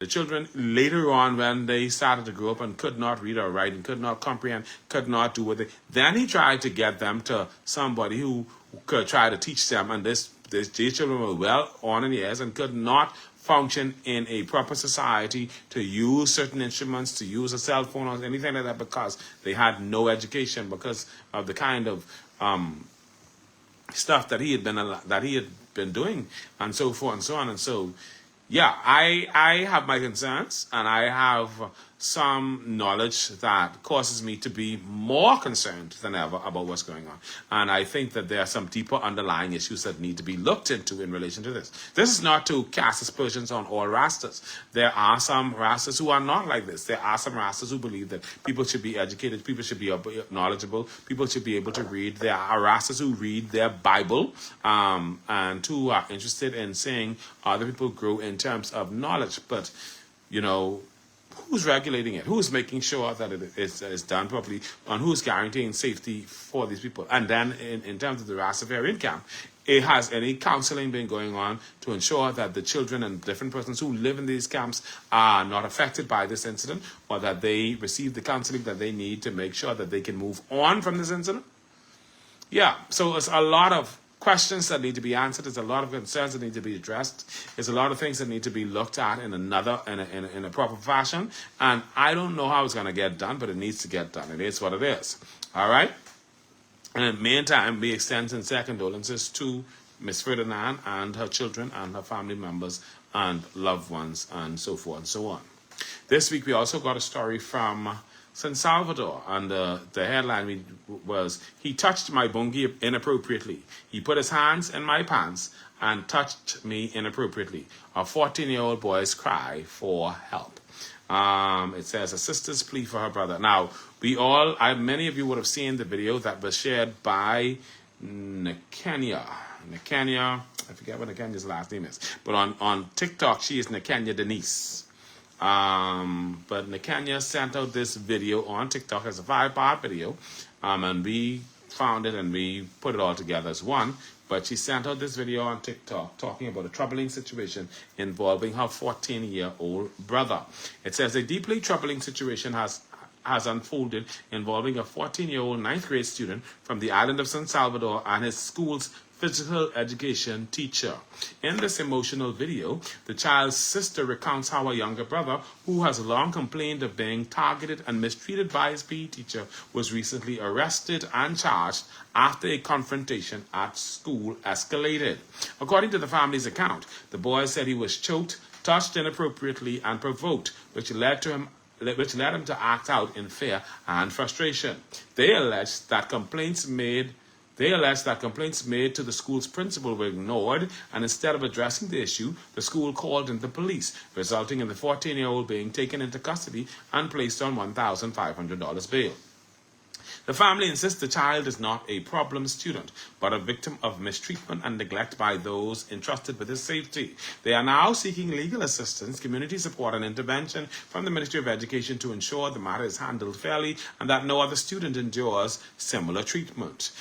The children later on, when they started to grow up and could not read or write and could not comprehend, could not do what they, then he tried to get them to somebody who could try to teach them. And these children were well on in years and could not function in a proper society to use certain instruments, to use a cell phone or anything like that, because they had no education, because of the kind of stuff that he had been doing, and so forth and so on. And so yeah, I have my concerns, and I have some knowledge that causes me to be more concerned than ever about what's going on. And I think that there are some deeper underlying issues that need to be looked into in relation to this. This is not to cast aspersions on all Rastas. There are some Rastas who are not like this. There are some Rastas who believe that people should be educated, people should be knowledgeable, people should be able to read. There are Rastas who read their Bible and who are interested in seeing other people grow in terms of knowledge. But, you know, who's regulating it? Who's making sure that it is done properly? And who's guaranteeing safety for these people? And then in terms of the Rastafarian camp, has any counseling been going on to ensure that the children and different persons who live in these camps are not affected by this incident, or that they receive the counseling that they need to make sure that they can move on from this incident? Yeah, so it's a lot of questions that need to be answered. There's a lot of concerns that need to be addressed. There's a lot of things that need to be looked at in a proper fashion. And I don't know how it's going to get done, but it needs to get done. It is what it is. All right? And in the meantime, we extend sincere condolences to Miss Ferdinand and her children and her family members and loved ones and so forth and so on. This week, we also got a story from San Salvador, and the headline was, "He touched my bungie inappropriately. He put his hands in my pants and touched me inappropriately. A 14-year-old boy's cry for help." It says, a sister's plea for her brother. Now, many of you would have seen the video that was shared by Nakenya. I forget what Nakenya's last name is, but on TikTok, she is Nakenya Denise. But Nakenya sent out this video on TikTok as a 5-part video, and we found it and we put it all together as one. But she sent out this video on TikTok talking about a troubling situation involving her 14-year-old brother. It says a deeply troubling situation has unfolded involving a 14-year-old 9th grade student from the island of San Salvador and his school's physical education teacher. In this emotional video, the child's sister recounts how her younger brother, who has long complained of being targeted and mistreated by his PE teacher, was recently arrested and charged after a confrontation at school escalated. According to the family's account, the boy said he was choked, touched inappropriately, and provoked, which led him to act out in fear and frustration. They allege that complaints made to the school's principal were ignored, and instead of addressing the issue, the school called in the police, resulting in the 14-year-old being taken into custody and placed on $1,500 bail. The family insists the child is not a problem student, but a victim of mistreatment and neglect by those entrusted with his safety. They are now seeking legal assistance, community support, and intervention from the Ministry of Education to ensure the matter is handled fairly and that no other student endures similar treatment.